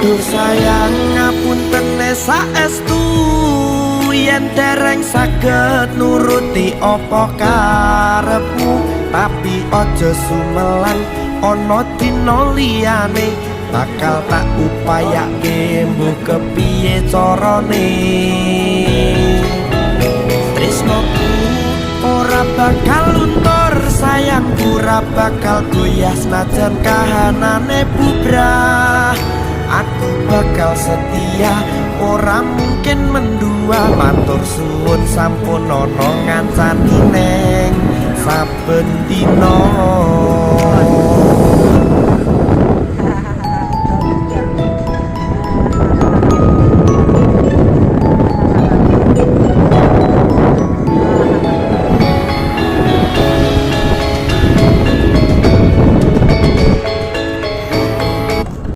Duh sayang ngapunten saestu yen dereng saged nuruti apa karepmu, tapi aja sumelang ana dina liyane bakal tak upayake mbuh kepiye carane. Tresnoku ora bakal luntur, sayangku ora bakal goyah senajan kahanane bubrah. Aku bakal setia, ora mungkin mendua. Matur suwun sampun ana ngancani neng saben dina.